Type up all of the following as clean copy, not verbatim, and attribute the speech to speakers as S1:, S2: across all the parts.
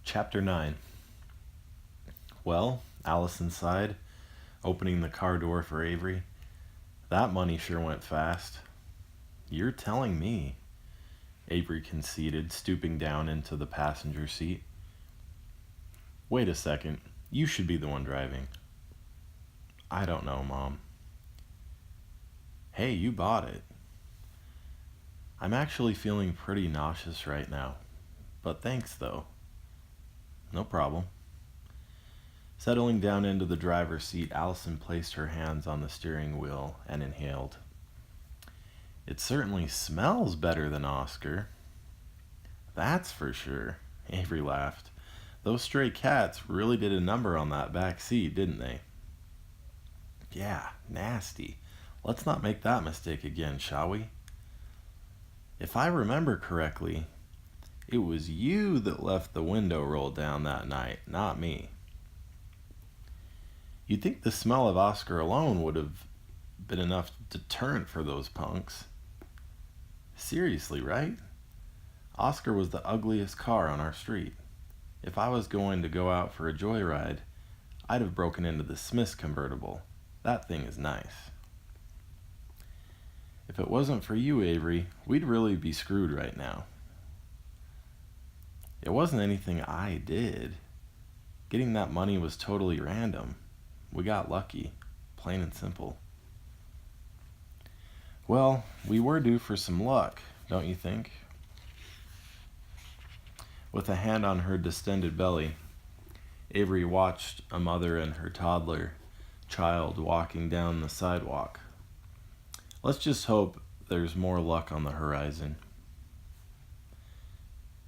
S1: Chapter 9. Well, Allison sighed, opening the car door for Avery. That money sure went fast. You're telling me, Avery conceded, stooping down into the passenger seat. Wait a second, you should be the one driving. I don't know, Mom. Hey, you bought it. I'm actually feeling pretty nauseous right now, but thanks though. No problem. Settling down into the driver's seat, Allison placed her hands on the steering wheel and inhaled. It certainly smells better than Oscar. That's for sure, Avery laughed. Those stray cats really did a number on that back seat, didn't they? Yeah, nasty. Let's not make that mistake again, shall we? If I remember correctly, it was you that left the window rolled down that night, not me. You'd think the smell of Oscar alone would have been enough deterrent for those punks. Seriously, right? Oscar was the ugliest car on our street. If I was going to go out for a joyride, I'd have broken into the Smith's convertible. That thing is nice. If it wasn't for you, Avery, we'd really be screwed right now. It wasn't anything I did. Getting that money was totally random. We got lucky, plain and simple. Well, we were due for some luck, don't you think? With a hand on her distended belly, Avery watched a mother and her toddler child walking down the sidewalk. Let's just hope there's more luck on the horizon.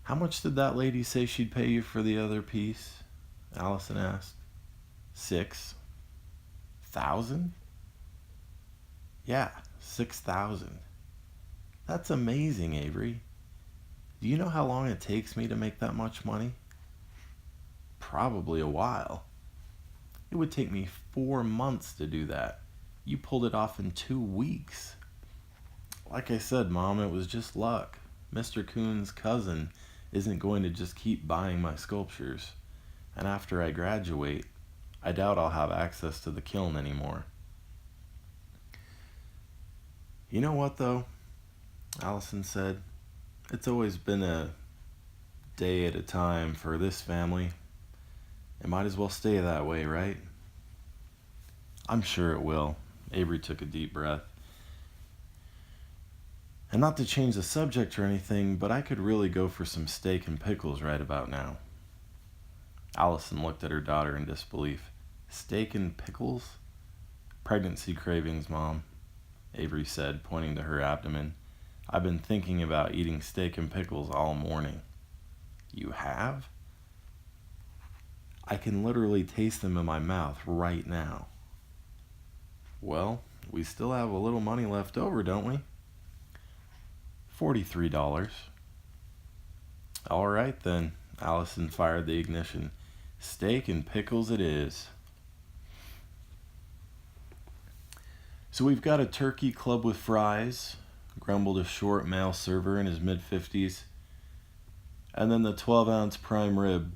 S1: How much did that lady say she'd pay you for the other piece? Allison asked. 6,000? Yeah, 6,000. That's amazing, Avery. Do you know how long it takes me to make that much money? Probably a while. It would take me 4 months to do that. You pulled it off in 2 weeks. Like I said, Mom, it was just luck. Mr. Coon's cousin isn't going to just keep buying my sculptures. And after I graduate, I doubt I'll have access to the kiln anymore. You know what, though? Allison said. It's always been a day at a time for this family. It might as well stay that way, right? I'm sure it will. Avery took a deep breath. And not to change the subject or anything, but I could really go for some steak and pickles right about now. Allison looked at her daughter in disbelief. Steak and pickles? Pregnancy cravings, Mom, Avery said, pointing to her abdomen. I've been thinking about eating steak and pickles all morning. You have? I can literally taste them in my mouth right now. Well, we still have a little money left over, don't we? $43. All right then, Allison fired the ignition. Steak and pickles it is. So we've got a turkey club with fries, grumbled a short male server in his mid-50s, and then the 12-ounce prime rib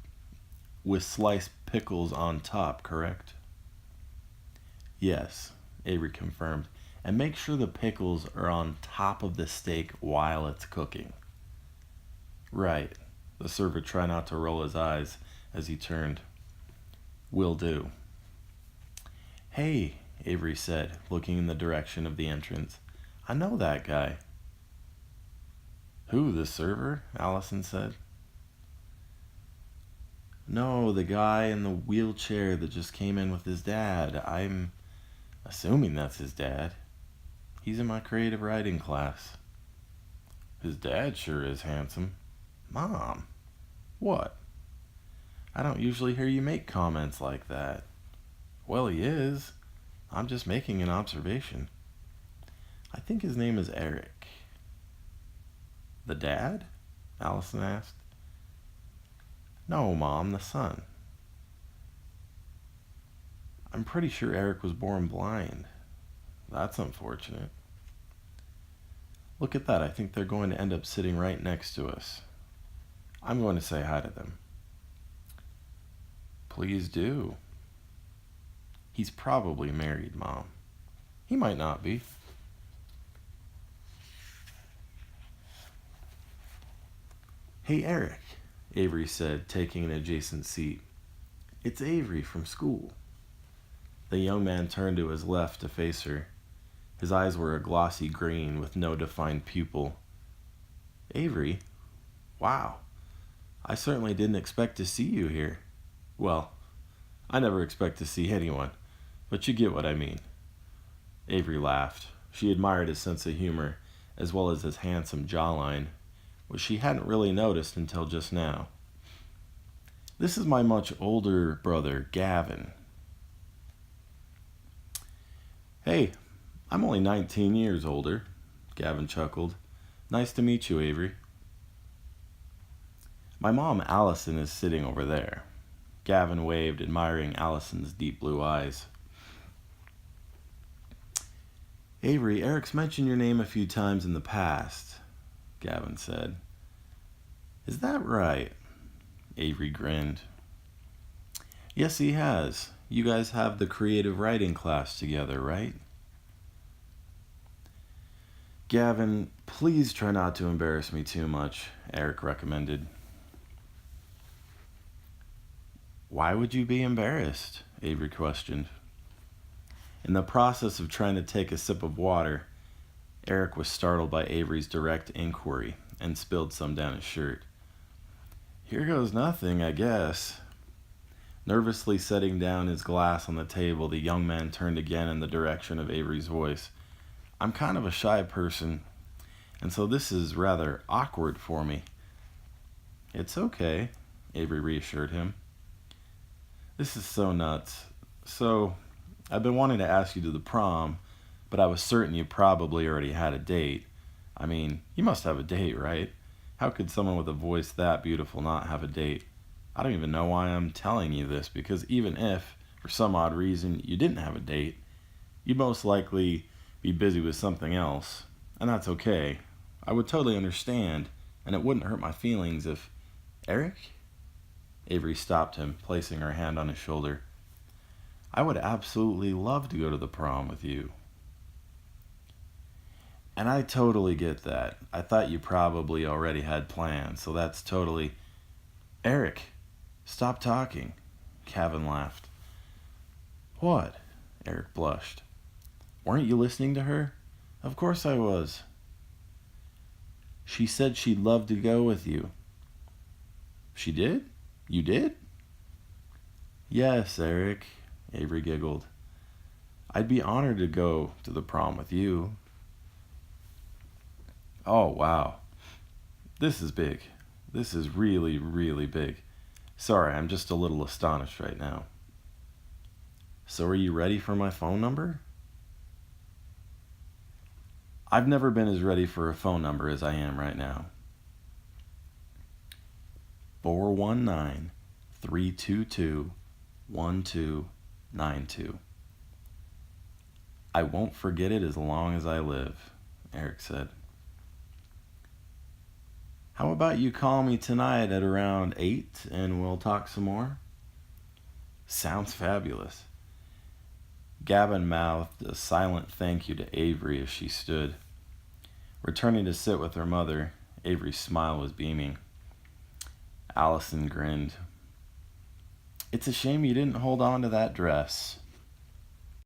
S1: with sliced pickles on top, correct? Yes, Avery confirmed. And make sure the pickles are on top of the steak while it's cooking. Right. The server tried not to roll his eyes as he turned. Will do. Hey, Avery said, looking in the direction of the entrance. I know that guy. Who, the server? Allison said. No, the guy in the wheelchair that just came in with his dad. I'm assuming that's his dad. He's in my creative writing class. His dad sure is handsome. Mom, what? I don't usually hear you make comments like that. Well, he is. I'm just making an observation. I think his name is Eric. The dad? Allison asked. No, Mom, the son. I'm pretty sure Eric was born blind. That's unfortunate. Look at that. I think they're going to end up sitting right next to us. I'm going to say hi to them. please do. He's probably married, Mom. He might not be. Hey, Eric, Avery said, taking an adjacent seat. It's Avery from school. The young man turned to his left to face her. His eyes were a glossy green with no defined pupil. Avery? Wow. I certainly didn't expect to see you here. Well, I never expect to see anyone, but you get what I mean. Avery laughed. She admired his sense of humor, as well as his handsome jawline, which she hadn't really noticed until just now. This is my much older brother, Gavin. Hey, I'm only 19 years older, Gavin chuckled. Nice to meet you, Avery. My mom, Allison, is sitting over there. Gavin waved, admiring Allison's deep blue eyes. Avery, Eric's mentioned your name a few times in the past, Gavin said. Is that right? Avery grinned. Yes, he has. You guys have the creative writing class together, right? Gavin, please try not to embarrass me too much, Eric recommended. Why would you be embarrassed? Avery questioned. In the process of trying to take a sip of water, Eric was startled by Avery's direct inquiry and spilled some down his shirt. Here goes nothing, I guess. Nervously setting down his glass on the table, the young man turned again in the direction of Avery's voice. I'm kind of a shy person, and so this is rather awkward for me. It's okay, Avery reassured him. This is so nuts. So, I've been wanting to ask you to the prom, but I was certain you probably already had a date. I mean, you must have a date, right? How could someone with a voice that beautiful not have a date? I don't even know why I'm telling you this, because even if, for some odd reason, you didn't have a date, you'd most likely be busy with something else, and that's okay. I would totally understand, and it wouldn't hurt my feelings if... Eric? Avery stopped him, placing her hand on his shoulder. I would absolutely love to go to the prom with you. And I totally get that. I thought you probably already had plans, so that's totally... Eric, stop talking, Gavin laughed. What? Eric blushed. Weren't you listening to her? Of course I was. She said she'd love to go with you. She did? You did? Yes, Eric, Avery giggled. I'd be honored to go to the prom with you. Oh, wow. This is big. This is really, really big. Sorry, I'm just a little astonished right now. So are you ready for my phone number? I've never been as ready for a phone number as I am right now. 419-322-1292. I won't forget it as long as I live, Eric said. How about you call me tonight at around 8 and we'll talk some more? Sounds fabulous. Gavin mouthed a silent thank you to Avery as she stood. Returning to sit with her mother, Avery's smile was beaming. Allison grinned. It's a shame you didn't hold on to that dress,